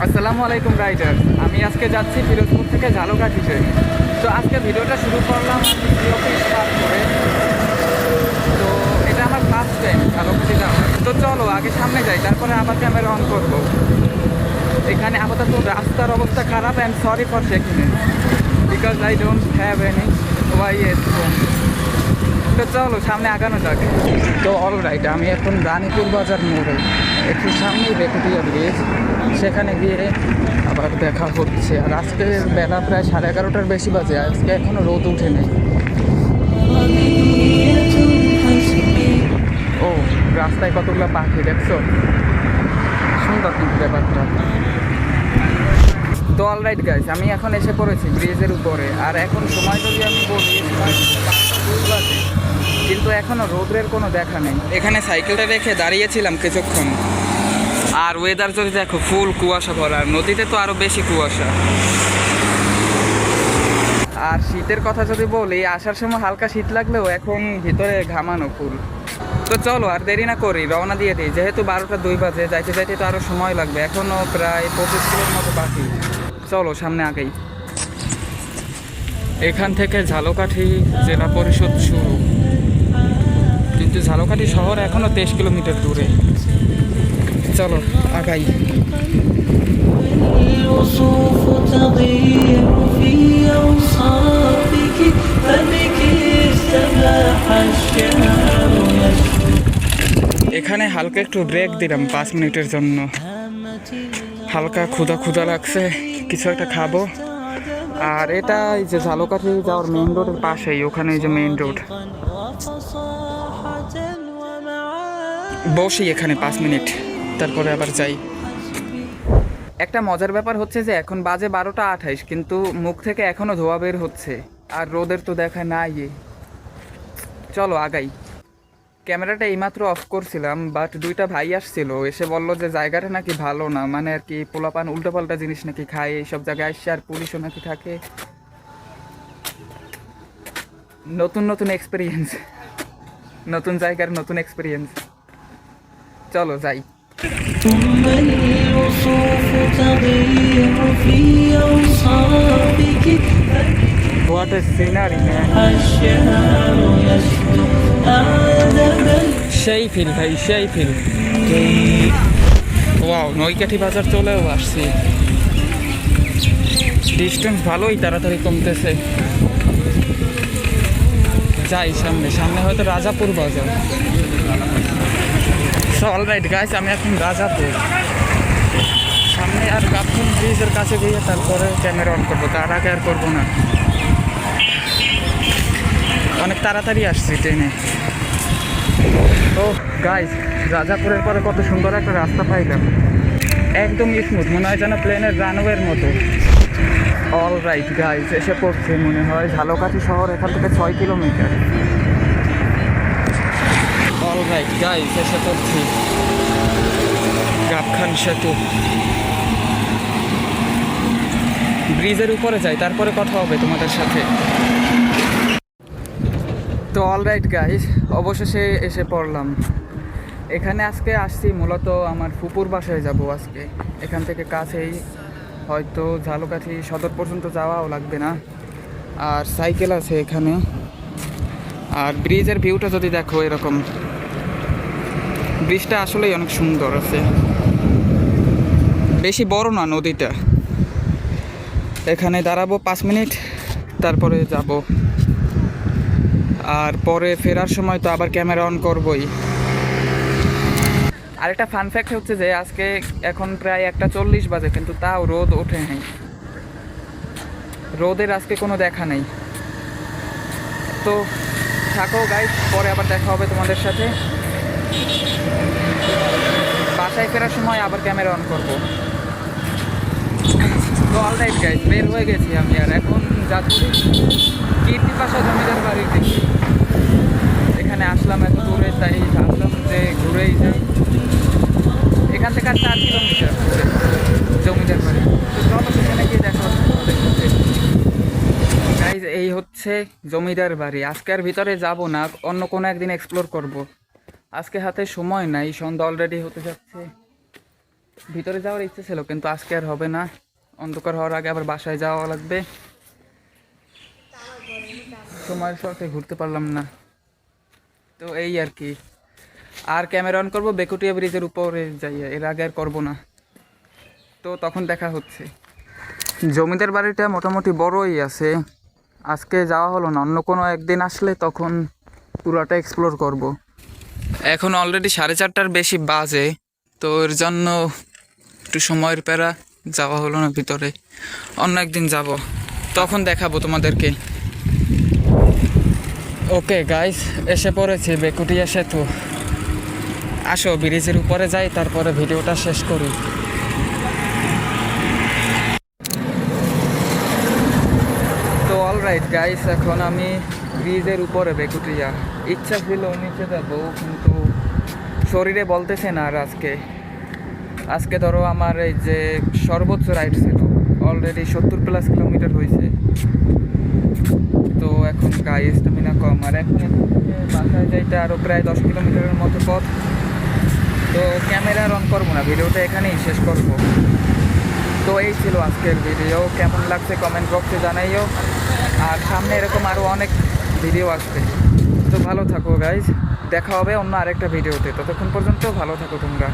আসসালামু আলাইকুম রাইডার। আমি আজকে যাচ্ছি ফিরোজপুর থেকে ঝালকাঠিতে। তো আজকে ভিডিওটা শুরু করলাম অফিস পার করে। তো এটা আমার ফার্স্ট টাইম ঝালকাঠি যাওয়া। তো চলো আগে সামনে যাই, তারপরে আবার ক্যামেরা অন করবো। এখানে আপাতত রাস্তার অবস্থা খারাপ। And sorry for shaking it because I don't have any ওয়াইএস ফোন। তো চলো সামনে আগানো যাক। তো অলরাইট, আমি এখন রানীপুর বাজার মোড়ে, একটু সামনেই রেকুটিয়া ব্রিজ, সেখানে গিয়ে আবার দেখা হচ্ছে। আর আজকে বেলা প্রায় 11:30টার বেশি বাজে, আজকে এখনও রোদ উঠে নেই। ও, রাস্তায় কতগুলো পাখি দেখছো, সুন্দর কিন্তু ব্যাপারটা। তো অলরাইট গাইস, আমি এখন এসে পড়েছি ব্রিজের উপরে। আর এখন সময় যদি আমি বলি, সময় 5:02 বাজে, কিন্তু এখনও রোদের কোনো দেখা নেই। এখানে সাইকেলটা রেখে দাঁড়িয়েছিলাম কিছুক্ষণ। আর ওয়েদার যদি দেখো, ফুল কুয়াশা ভরা। আর নদীতে তো আরও বেশি কুয়াশা। আর শীতের কথা যদি বলি, আসার সময় হালকা শীত লাগলেও এখন ভিতরে ঘামানো ফুল। তো চলো আর দেরি না করি, রওনা দিয়ে দিই। যেহেতু 12:02 বাজে, যাইতে যাইতে তো আরও সময় লাগবে। এখনও প্রায় 25 কিলোর মতো বাকি। চলো সামনে আগেই। এখান থেকে ঝালকাঠি জেলা পরিষদ শুরু, কিন্তু ঝালকাঠি শহর এখনও 23 কিলোমিটার দূরে। চলো আগাই। এখানে হালকা একটু ব্রেক দিলাম 5 মিনিটের জন্য। হালকা ক্ষুধা লাগছে, কিছু একটা খাবো। আর এটা এই যে ঝালকাঠি যাওয়ার মেইন রোডের পাশেই, ওখানে এই যে মেইন রোড। বসি এখানে 5 মিনিট, তারপরে আবার যাই। একটা মজার ব্যাপার হচ্ছে যে এখন বাজে 12:28, কিন্তু মুখ থেকে এখনও ধোয়া বের হচ্ছে। আর রোদের তো দেখা নাই। চলো আগাই। ক্যামেরাটা এইমাত্র অফ করছিলাম, বাট দুইটা ভাই আসছিল, এসে বললো যে জায়গাটা নাকি ভালো না, মানে আর কি পোলাপান উল্টোপাল্টা জিনিস নাকি খায় এইসব জায়গায় আসছে, আর পুলিশও নাকি থাকে। নতুন নতুন এক্সপিরিয়েন্স, নতুন জায়গার নতুন এক্সপিরিয়েন্স। চলো যাই। What a scenery, man. সেই ফিল ভাই, সেই ফিল। ওয়াও, নৈকাঠি বাজার চলেও আসছি। ডিস্টেন্স ভালোই তাড়াতাড়ি কমতেছে। যাই সামনে, সামনে হয়তো রাজাপুর বাজার। সো অলরাইট গাইস, আমি এখন রাজাপুর সামনে। আর গাবতলী ব্রিজের কাছে গিয়ে তারপরে ক্যামেরা অন করবো, তার আগে আর করবো না। অনেক তাড়াতাড়ি আসছি ট্রেনে। ও গাইস, রাজাপুরের পরে কত সুন্দর একটা রাস্তা পাইলাম, একদম স্মুথ, মনে হয় যেন প্লেনের রানওয়ের মতো। অলরাইট গাইস, এসে পড়ছে মনে হয় ঝালকাঠি শহর এখান থেকে 6 কিলোমিটার। অলরাইট গাইস, এসে পড়ছি গাবখান সেতু। ব্রিজের উপরে যাই, তারপরে কথা হবে তোমাদের সাথে। তো অলরাইট গাইস, অবশেষে এসে পড়লাম এখানে। আজকে আসছি মূলত আমার ফুপুর বাসায় যাব আজকে। এখান থেকে কাছেই, হয়তো ঝালকাঠি সদর পর্যন্ত যাওয়াও লাগবে না। আর সাইকেল আছে এখানে। আর ব্রিজের ভিউটা যদি দেখো, এরকম ব্রিজটা আসলেই অনেক সুন্দর আছে। বেশি বড় না নদীটা। এখানে দাঁড়াবো 5 মিনিট, তারপরে যাব। আর পরে ফেরার সময় তো আবার ক্যামেরা অন করবই। আরেকটা ফান ফ্যাক্ট হচ্ছে যে আজকে এখন প্রায় 1:40 বাজে, কিন্তু তাও রোদ ওঠে নাই। রোদের আজকে কোনো দেখা নেই। তো থাকো গাইস, পরে আবার দেখা হবে তোমাদের সাথে। বাসায় ফেরার সময় আবার ক্যামেরা অন করবো। তো অলরাইট গাইস, বের হয়ে গেছি আমি। আর এখন যাচ্ছি কীর্তিপাশা জমিদার বাড়ির দিকে। এখানে আসলাম এত দূরে, তাই ভাবলাম যে ঘুরেই যাই। এখান থেকে আর 4 কিলোমিটার জমিদার বাড়ি। তো চলো সেখানে গিয়ে দেখা হচ্ছে তোমাদের সাথে। গাইস, এই হচ্ছে জমিদার বাড়ি। আজকে আর ভিতরে যাব না, অন্য কোনো একদিন এক্সপ্লোর করব। আজকে হাতে সময় নাই, সন্ধ্যা অলরেডি হতে যাচ্ছে। ভিতরে যাওয়ার ইচ্ছে ছিল, কিন্তু আজকে আর হবে না। অন্ধকার হওয়ার আগে আবার বাসায় যাওয়া লাগবে, সময়ের শর্তে ঘুরতে পারলাম না। তো এই আর কি। আর ক্যামেরা অন করবো বেকুটিয়া ব্রিজের উপরে যাইয়া, এর আগে আর করবো না। তো তখন দেখা হচ্ছে। জমিদার বাড়িটা মোটামুটি বড়ই আছে, আজকে যাওয়া হলো না, অন্য কোনো একদিন আসলে তখন পুরোটা এক্সপ্লোর করব। এখন অলরেডি 4:30টার বেশি বাজে, তো এর জন্য একটু সময়ের প্যারা যাওয়া হলো না ভিতরে। অন্য একদিন যাব, তখন দেখাবো তোমাদেরকে। ওকে গাইস, এসে পড়েছি বেকুটিয়া সেতু। আসো ব্রিজের উপরে যাই, তারপরে ভিডিওটা শেষ করি। তো অলরাইট গাইস, এখন আমি ব্রিজের উপরে বেকুটিয়া। ইচ্ছা ছিল নিচে যাবো, কিন্তু শরীরে বলতেছে না। আর আজকে ধরো আমার এই যে সর্বোচ্চ রাইড ছিল, অলরেডি 70+ কিলোমিটার হয়েছে। তো এখন গায়ে স্টামিনা কম, আর এখন এখান থেকে বাসায় যাইতে আরও প্রায় 10 কিলোমিটারের মতো পথ। তো ক্যামেরা অন করবো না, ভিডিওটা এখানেই শেষ করব। তো এই ছিল আজকের ভিডিও, কেমন লাগছে কমেন্ট বক্সে জানাইও। আর সামনে এরকম আরও অনেক ভিডিও আসবে। তো ভালো থাকো গাইজ, দেখা হবে অন্য আরেকটা ভিডিওতে। ততক্ষণ পর্যন্ত ভালো থাকো তোমরা।